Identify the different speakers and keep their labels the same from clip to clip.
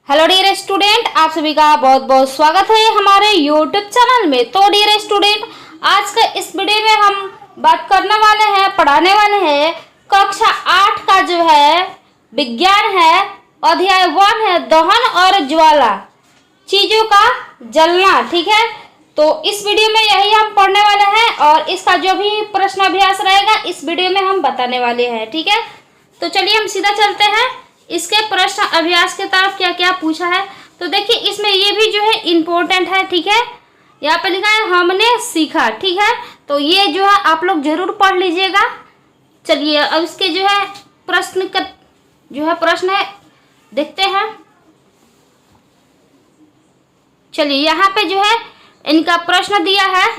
Speaker 1: Hello dear student, आप सभी का बहुत बहुत स्वागत है हमारे यूट्यूब चैनल में। तो डियर स्टूडेंट, आज का इस वीडियो में हम बात करने वाले हैं, पढ़ाने वाले हैं कक्षा 8 का जो है विज्ञान है, अध्याय 1 है दहन और ज्वाला, चीजों का जलना। ठीक है, तो इस वीडियो में यही हम पढ़ने वाले हैं और इसका जो भी प्रश्न अभ्यास रहेगा इस वीडियो में हम बताने वाले हैं। ठीक है, तो चलिए हम सीधा चलते हैं इसके प्रश्न अभ्यास के तरफ। क्या क्या पूछा है तो देखिए, इसमें ये भी जो है इम्पोर्टेंट है। ठीक है, यहाँ पे लिखा है हमने सीखा। ठीक है, तो ये जो है आप लोग जरूर पढ़ लीजिएगा। चलिए अब इसके जो है प्रश्न है देखते हैं। चलिए यहाँ पे जो है इनका प्रश्न दिया है।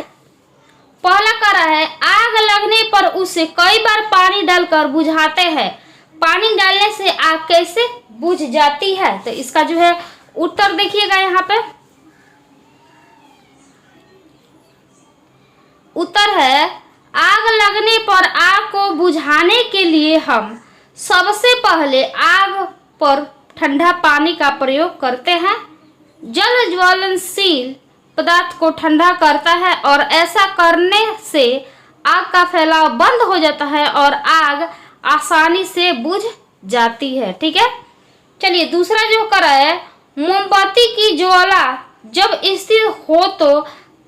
Speaker 1: पहला कह रहा है आग लगने पर उसे कई बार पानी डालकर बुझाते हैं, पानी डालने से आग कैसे बुझ जाती है? तो इसका जो है उत्तर देखिएगा। यहाँ पे उत्तर है आग लगने पर आग को बुझाने के लिए हम सबसे पहले आग पर ठंडा पानी का प्रयोग करते हैं। जल ज्वलनशील पदार्थ को ठंडा करता है और ऐसा करने से आग का फैलाव बंद हो जाता है और आग आसानी से बुझ जाती है। ठीक है, चलिए दूसरा जो करा है, मोमबत्ती की ज्वाला जब स्थिर हो तो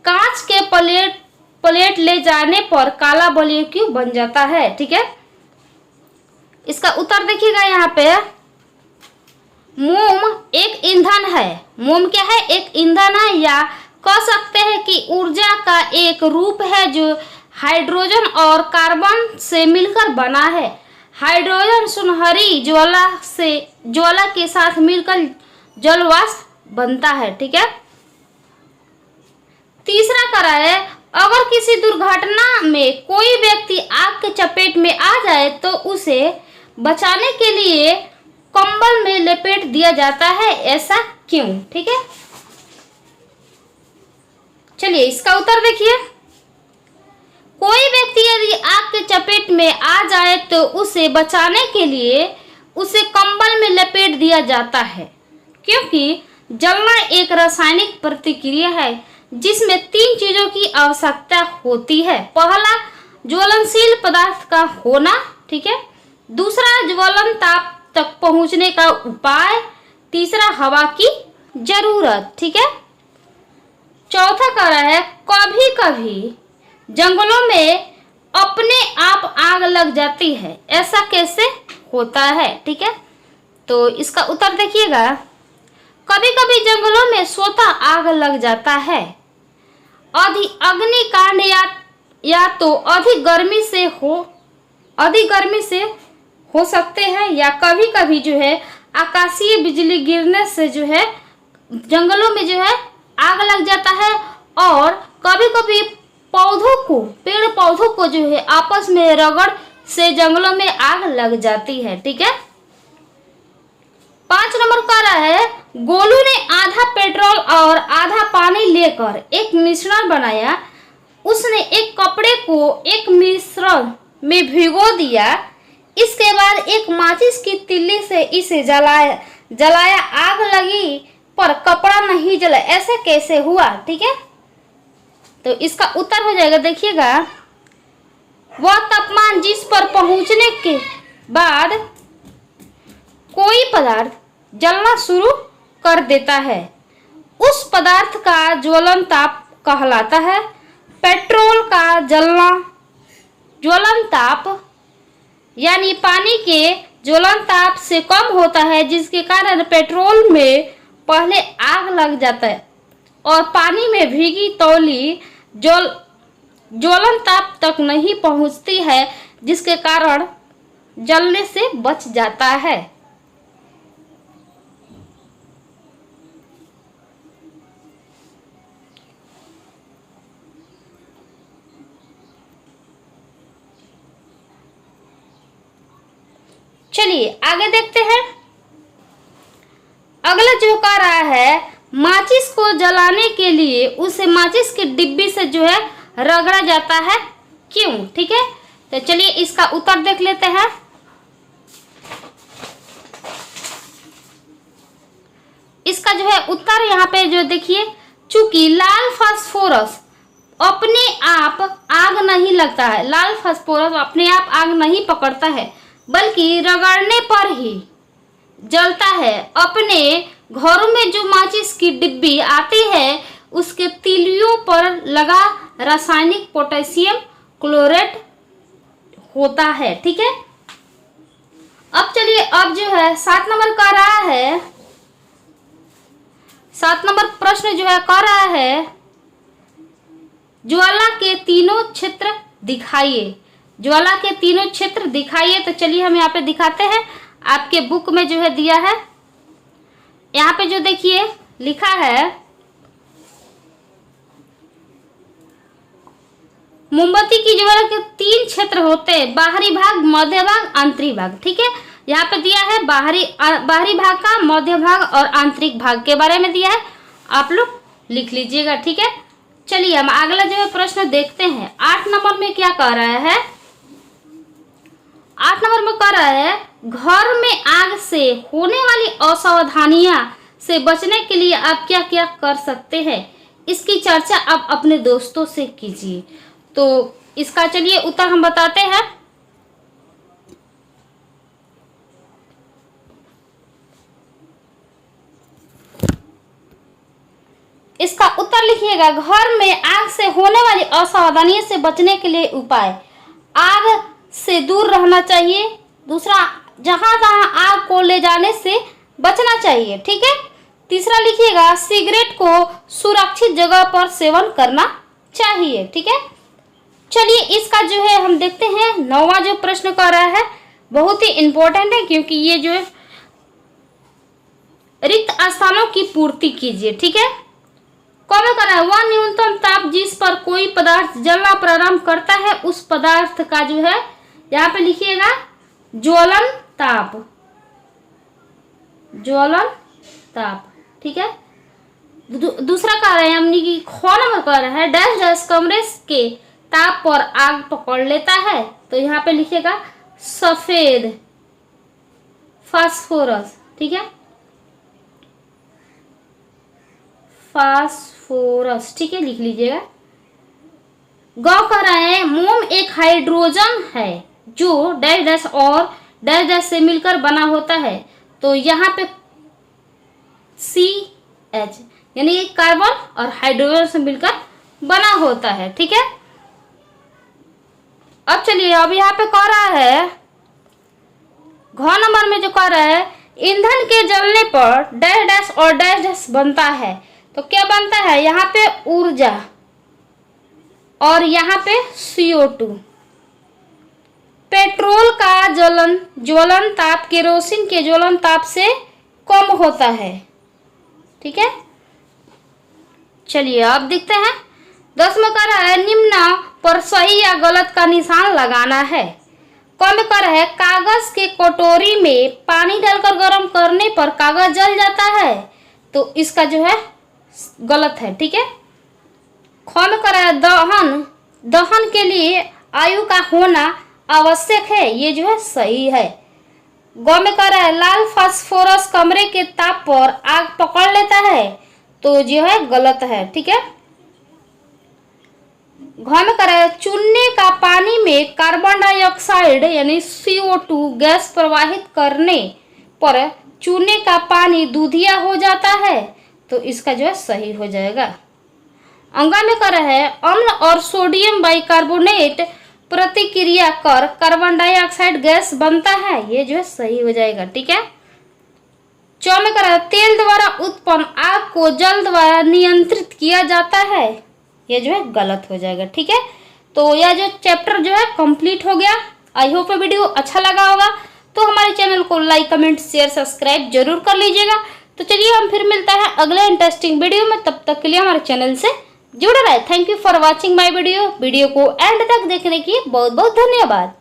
Speaker 1: कांच के प्लेट ले जाने पर काला बलुई क्यों बन जाता है? ठीक है, इसका उत्तर देखिएगा। यहाँ पे मोम एक ईंधन है। मोम क्या है? एक ईंधन है, या कह सकते हैं कि ऊर्जा का एक रूप है जो हाइड्रोजन और कार्बन से मिलकर बना है। हाइड्रोजन सुनहरी ज्वाला के साथ मिलकर जलवाष्प बनता है। ठीक है, तीसरा करा है अगर किसी दुर्घटना में कोई व्यक्ति आग के चपेट में आ जाए तो उसे बचाने के लिए कंबल में लपेट दिया जाता है, ऐसा क्यों? ठीक है, चलिए इसका उत्तर देखिए। कोई व्यक्ति यदि आग के चपेट में आ जाए तो उसे बचाने के लिए उसे कंबल में लपेट दिया जाता है, क्योंकि जलना एक रासायनिक प्रतिक्रिया है जिसमें 3 चीजों की आवश्यकता होती है। पहला, ज्वलनशील पदार्थ का होना। ठीक है, दूसरा, ज्वलन ताप तक पहुंचने का उपाय, तीसरा, हवा की जरूरत। ठीक है, चौथा कह रहा है कभी कभी जंगलों में अपने आप आग लग जाती है, ऐसा कैसे होता है? ठीक है, तो इसका उत्तर देखिएगा। कभी कभी जंगलों में स्वतः आग लग जाता है। अग्निकांड या तो अधिक गर्मी से हो सकते हैं, या कभी कभी जो है आकाशीय बिजली गिरने से जो है जंगलों में जो है आग लग जाता है। और कभी कभी पेड़ पौधों को जो है आपस में रगड़ से जंगलों में आग लग जाती है। ठीक है, 5 नंबर का रहा है गोलू ने आधा पेट्रोल और आधा पानी लेकर एक मिश्रण बनाया। उसने एक कपड़े को एक मिश्रण में भिगो दिया, इसके बाद एक माचिस की तिल्ली से इसे जलाया। आग लगी पर कपड़ा नहीं जला, ऐसा कैसे हुआ? ठीक है, तो इसका उत्तर हो जाएगा देखिएगा। वह तापमान जिस पर पहुंचने के बाद कोई पदार्थ जलना शुरू कर देता है, उस पदार्थ का ज्वलन ताप कहलाता है। पेट्रोल का ज्वलन ताप यानी पानी के ज्वलन ताप से कम होता है, जिसके कारण पेट्रोल में पहले आग लग जाता है और पानी में भीगी तौली ज्वलन ताप तक नहीं पहुंचती है, जिसके कारण जलने से बच जाता है। चलिए आगे देखते हैं। अगला जो कह रहा है माचिस को जलाने के लिए उसे माचिस की डिब्बी से जो है रगड़ा जाता है, क्यों? ठीक है, तो चलिए इसका उत्तर देख लेते हैं। इसका जो है उत्तर यहाँ पे जो देखिए, चूंकि लाल फास्फोरस अपने आप आग नहीं लगता है, लाल फास्फोरस अपने आप आग नहीं पकड़ता है, बल्कि रगड़ने पर ही जलता है। अपने घरों में जो माचिस की डिब्बी आती है उसके तीलियों पर लगा रासायनिक पोटेशियम क्लोरेट होता है। ठीक है, अब चलिए, अब जो है 7 नंबर का रहा है, 7 नंबर प्रश्न जो है कह रहा है ज्वाला के तीनों क्षेत्र दिखाइए। ज्वाला के तीनों क्षेत्र दिखाइए। तो चलिए हम यहाँ पे दिखाते हैं, आपके बुक में जो है दिया है। यहाँ पे जो देखिए लिखा है, मोमबत्ती की ज्वाला के 3 क्षेत्र होते हैं, बाहरी भाग, मध्य भाग, आंतरिक भाग। ठीक है, यहाँ पे दिया है बाहरी भाग का, मध्य भाग और आंतरिक भाग के बारे में दिया है, आप लोग लिख लीजिएगा। ठीक है, चलिए हम अगला जो है प्रश्न देखते हैं। 8 नंबर में क्या कह रहा है, 8 नंबर में कह रहा है घर में आग से होने वाली असावधानियां से बचने के लिए आप क्या क्या कर सकते हैं, इसकी चर्चा आप अपने दोस्तों से कीजिए। तो इसका चलिए उत्तर हम बताते हैं। इसका उत्तर लिखिएगा, घर में आग से होने वाली असावधानी से बचने के लिए उपाय, आग से दूर रहना चाहिए। दूसरा, जहां तहां आग को ले जाने से बचना चाहिए। ठीक है, तीसरा लिखिएगा, सिगरेट को सुरक्षित जगह पर सेवन करना चाहिए। ठीक है, चलिए इसका जो है हम देखते हैं। 9वां जो प्रश्न कर रहा है बहुत ही इंपॉर्टेंट है, क्योंकि ये जो है रिक्त स्थानों की पूर्ति कीजिए। ठीक है, कौन कर रहा है, वह न्यूनतम ताप जिस पर कोई पदार्थ जलना प्रारंभ करता है उस पदार्थ का जो है यहाँ पे लिखिएगा ज्वलन ताप, ज्वलन ताप। ठीक है, दूसरा कह रहे हैं हमने कि ख नंबर कह रहा है डैश डैश कमरे के ताप पर आग पकड़ लेता है। तो यहाँ पे लिखिएगा सफेद फास्फोरस। ठीक है, फास्फोरस। ठीक है, लिख लीजिएगा। गौ कह रहा है मोम एक हाइड्रोजन है जो डैश डैश और डैश डैश से मिलकर बना होता है। तो यहाँ पे CH यानी कार्बन और हाइड्रोजन से मिलकर बना होता है। ठीक है, अब चलिए, अब यहाँ पे कह रहा है घ नंबर में जो कह रहा है ईंधन के जलने पर डैश डैश और डैश डैश बनता है। तो क्या बनता है, यहाँ पे ऊर्जा और यहाँ पे CO2। पेट्रोल का ज्वलन ताप केरोसिन के ज्वलन ताप से कम होता है। ठीक है, चलिए अब देखते हैं। 10 में कह रहा है निम्न पर सही या गलत का निशान लगाना है। कौन में कह रहा है कागज के कटोरी में पानी डालकर गर्म करने पर कागज जल जाता है। तो इसका जो है गलत है। ठीक है, ख में कह रहा है दहन के लिए आयु का होना आवश्यक है। ये जो है सही है। ग में कह रहा है लाल फास्फोरस कमरे के ताप पर आग पकड़ लेता है। तो जो है गलत है। ठीक है, घ में कह रहा है चूने का पानी में कार्बन डाइऑक्साइड यानी CO2 गैस प्रवाहित करने पर चूने का पानी दूधिया हो जाता है। तो इसका जो है सही हो जाएगा। अंगा में कह रहा है अम्ल और सोडियम बाइकार्बोनेट प्रतिक्रिया कर कार्बन डाइऑक्साइड गैस बनता है। ये जो है सही हो जाएगा। ठीक है, चौ में कह रहा है तेल द्वारा उत्पन्न आग को जल द्वारा नियंत्रित किया जाता है। ये जो है गलत हो जाएगा। ठीक है, तो यह जो चैप्टर जो है कंप्लीट हो गया। आई होप वीडियो अच्छा लगा होगा, तो हमारे चैनल को लाइक कमेंट शेयर सब्सक्राइब जरूर कर लीजिएगा। तो चलिए हम फिर मिलता है अगले इंटरेस्टिंग वीडियो में, तब तक के लिए हमारे चैनल से जुड़े रहे। Thank you for watching my video को एंड तक देखने की बहुत बहुत धन्यवाद।